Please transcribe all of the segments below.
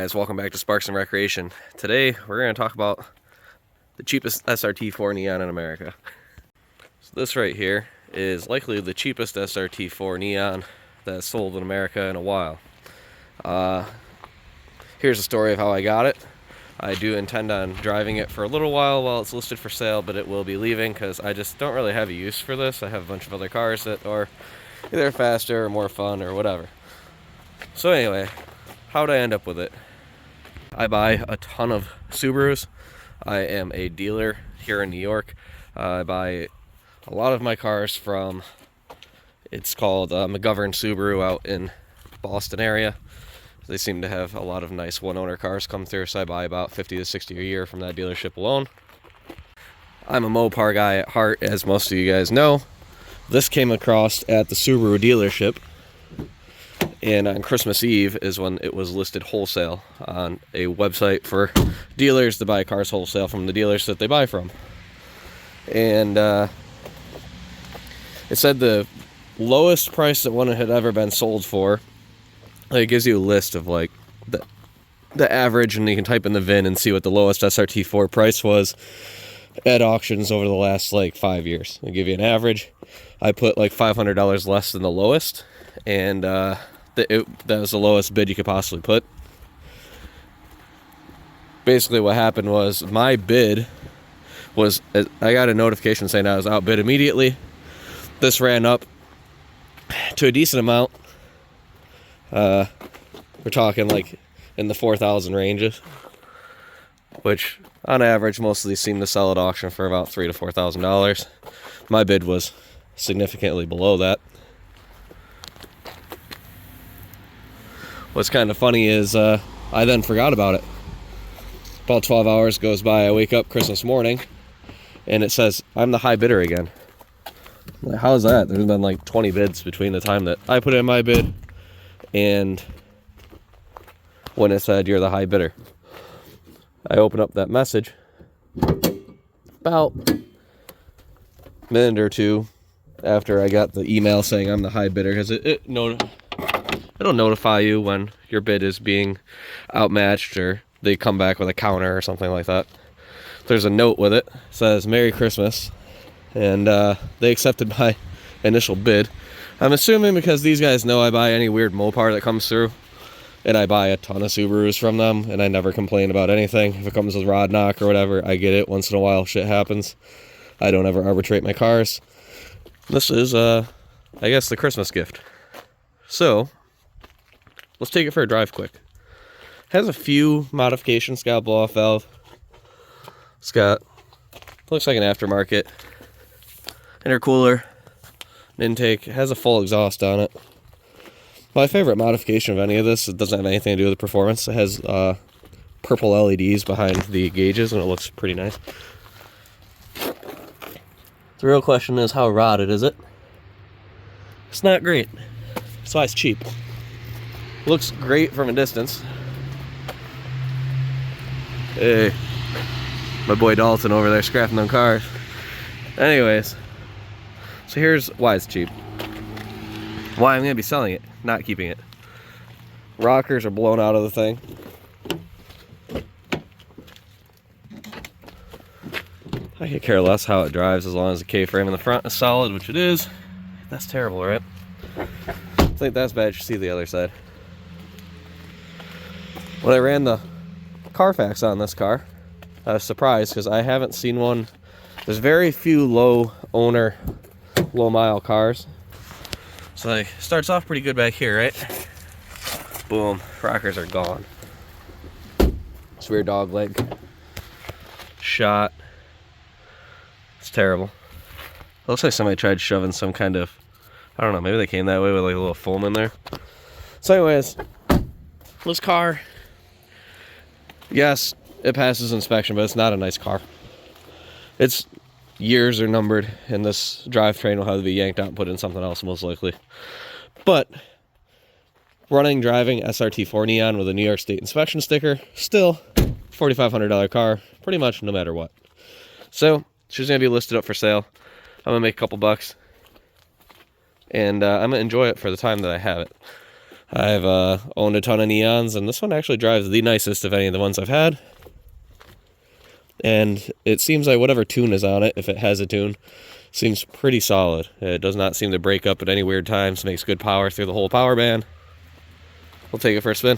guys, welcome back to Sparks and Recreation. Today we're going to talk about the cheapest SRT-4 Neon in America. So this right here is likely the cheapest SRT-4 Neon that's sold in America in a while. Here's a story of how I got it. I do intend on driving it for a little while it's listed for sale, but it will be leaving because I just don't really have a use for this. I have a bunch of other cars that are either faster or more fun or whatever. So anyway, how'd I end up with it? I buy a ton of Subarus. I am a dealer here in New York. I buy a lot of my cars from, it's called McGovern Subaru out in Boston area. They seem to have a lot of nice one-owner cars come through, so I buy about 50 to 60 a year from that dealership alone. I'm a Mopar guy at heart, as most of you guys know. This came across at the Subaru dealership, and on Christmas Eve is when it was listed wholesale on a website for dealers to buy cars wholesale from the dealers that they buy from. And it said the lowest price that one had ever been sold for. It gives you a list of like the average, and you can type in the VIN and see what the lowest SRT-4 price was at auctions over the last like 5 years. They give you an average. I put like $500 less than the lowest, and that was the lowest bid you could possibly put. Basically what happened was my bid was, I got a notification saying I was outbid immediately. This ran up to a decent amount. We're talking like in the 4,000 ranges, which on average most of these seem to sell at auction for about $3,000 to $4,000. My bid was significantly below that. What's kind of funny is I then forgot about it. About 12 hours goes by, I wake up Christmas morning and it says I'm the high bidder again. I'm like, how's that? There's been like 20 bids between the time that I put in my bid and when it said you're the high bidder. I open up that message about a minute or two after I got the email saying I'm the high bidder, because it'll notify you when your bid is being outmatched or they come back with a counter or something like that. There's a note with it, says Merry Christmas, and they accepted my initial bid. I'm assuming because these guys know I buy any weird Mopar that comes through, and I buy a ton of Subarus from them, and I never complain about anything. If it comes with rod knock or whatever, I get it. Once in a while, shit happens. I don't ever arbitrate my cars. This is, I guess, the Christmas gift. So, let's take it for a drive quick. Has a few modifications. Got a blow-off valve. It's got, looks like an aftermarket intercooler. Intake. It has a full exhaust on it. My favorite modification of any of this, it doesn't have anything to do with the performance. It has purple LEDs behind the gauges, and it looks pretty nice. The real question is, how rotted is it? It's not great. That's why it's cheap. Looks great from a distance. Hey, my boy Dalton over there scrapping them cars. Anyways, so here's why it's cheap. Why I'm going to be selling it, not keeping it. Rockers are blown out of the thing. I could care less how it drives as long as the K-frame in the front is solid, which it is. That's terrible, right? I think that's bad. You should see the other side. When I ran the Carfax on this car, I was surprised because I haven't seen one. There's very few low owner, low mile cars. So it starts off pretty good back here, right? Boom, rockers are gone. It's rear dog leg shot. It's terrible. It looks like somebody tried shoving some kind of, I don't know, maybe they came that way with like a little foam in there. So anyways, this car, yes, it passes inspection, but it's not a nice car. Its years are numbered, and this drivetrain will have to be yanked out and put in something else most likely. But driving SRT-4 Neon with a New York State inspection sticker, still $4,500 car, pretty much no matter what. So she's gonna be listed up for sale. I'm gonna make a couple bucks, and I'm gonna enjoy it for the time that I have it. I've owned a ton of Neons, and this one actually drives the nicest of any of the ones I've had. And it seems like whatever tune is on it, if it has a tune, seems pretty solid. It does not seem to break up at any weird times, makes good power through the whole power band. We'll take it for a spin.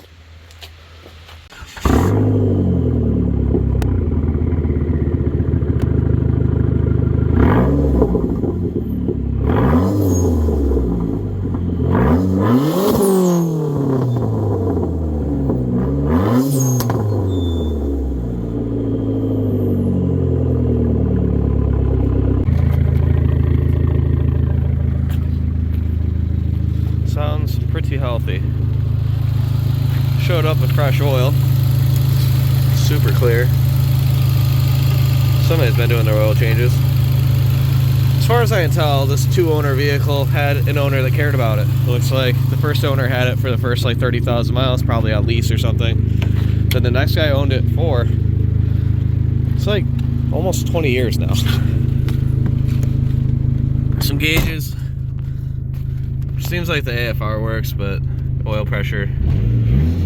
Sounds pretty healthy. Showed up with fresh oil. Super clear. Somebody's been doing their oil changes. As far as I can tell, this 2-owner vehicle had an owner that cared about it. Looks like the first owner had it for the first like 30,000 miles, probably on lease or something. Then the next guy owned it for, it's like almost 20 years now. Some gauges. Seems like the AFR works, but oil pressure,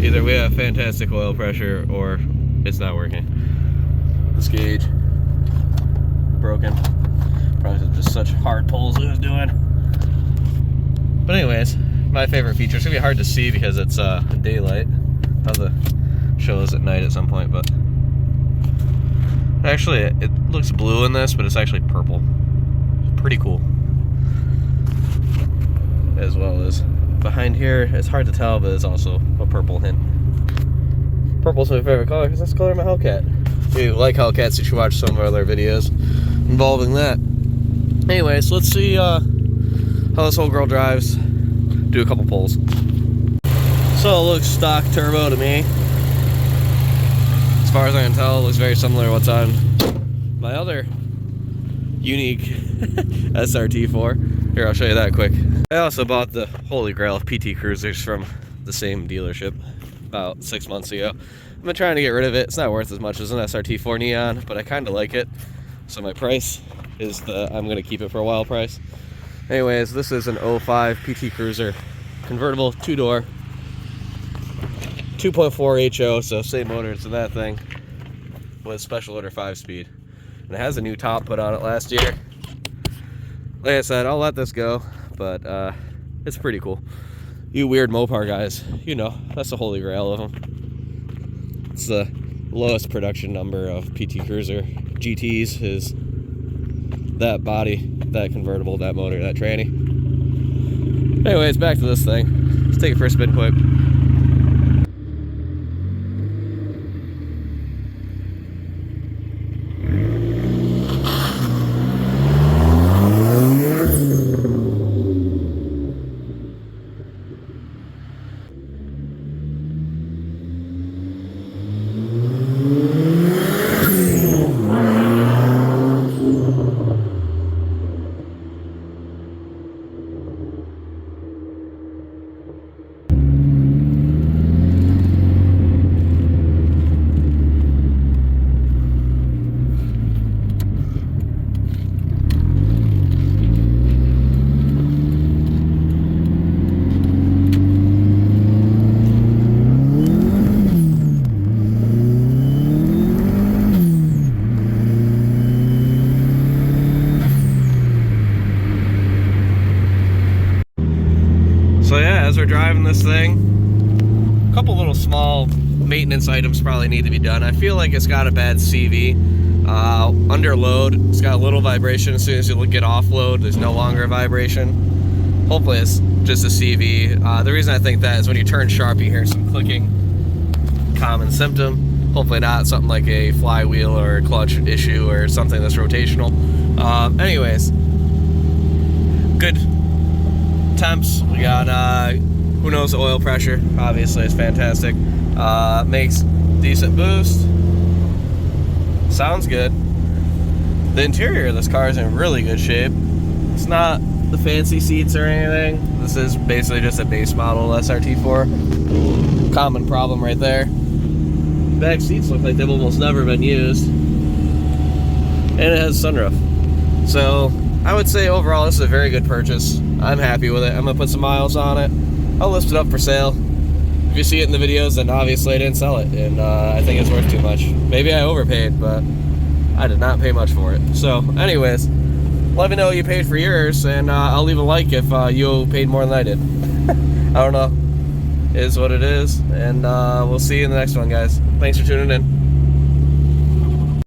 either we have fantastic oil pressure or it's not working. This gauge broken, probably just such hard pulls it was doing. But anyways, my favorite feature, it's gonna be hard to see because it's daylight. I'll have to show this at night at some point, but actually it looks blue in this, but it's actually purple. It's pretty cool. As well as behind here, it's hard to tell, but it's also a purple hint. Purple's my favorite color because that's the color of my Hellcat. If you like Hellcats, you should watch some of our other videos involving that. Anyways, let's see how this whole girl drives. Do a couple pulls. So it looks stock turbo to me. As far as I can tell, it looks very similar to what's on my other unique SRT-4. Here, I'll show you that quick. I also bought the Holy Grail PT Cruisers from the same dealership about 6 months ago. I've been trying to get rid of it. It's not worth as much as an SRT-4 Neon, but I kind of like it. So my price is I'm going to keep it for a while price. Anyways, this is an 05 PT Cruiser. Convertible, 2-door. 2.4 HO, so same motor as that thing. With special order 5-speed. And it has a new top put on it last year. Like I said, I'll let this go, but it's pretty cool. You weird Mopar guys, you know, that's the Holy Grail of them. It's the lowest production number of PT Cruiser GTs is that body, that convertible, that motor, that tranny. Anyways, back to this thing. Let's take it for a spin quick. So yeah, as we're driving this thing, a couple little small maintenance items probably need to be done. I feel like it's got a bad CV. Under load, it's got a little vibration. As soon as you get off load, there's no longer a vibration. Hopefully it's just a CV. The reason I think that is when you turn sharp, you hear some clicking. Common symptom. Hopefully not something like a flywheel or a clutch issue or something that's rotational. Anyways, good temps. We got who knows, the oil pressure obviously is fantastic. Makes decent boost, sounds good. The interior of this car is in really good shape. It's not the fancy seats or anything. This is basically just a base model SRT-4. Common problem right there. Back seats look like they've almost never been used, and it has a sunroof. So I would say overall this is a very good purchase. I'm happy with it. I'm gonna put some miles on it. I'll list it up for sale. If you see it in the videos, then obviously I didn't sell it, and I think it's worth too much. Maybe I overpaid, but I did not pay much for it. So anyways, let me know what you paid for yours, and I'll leave a like if you paid more than I did. I don't know. It is what it is, and we'll see you in the next one, guys. Thanks for tuning in.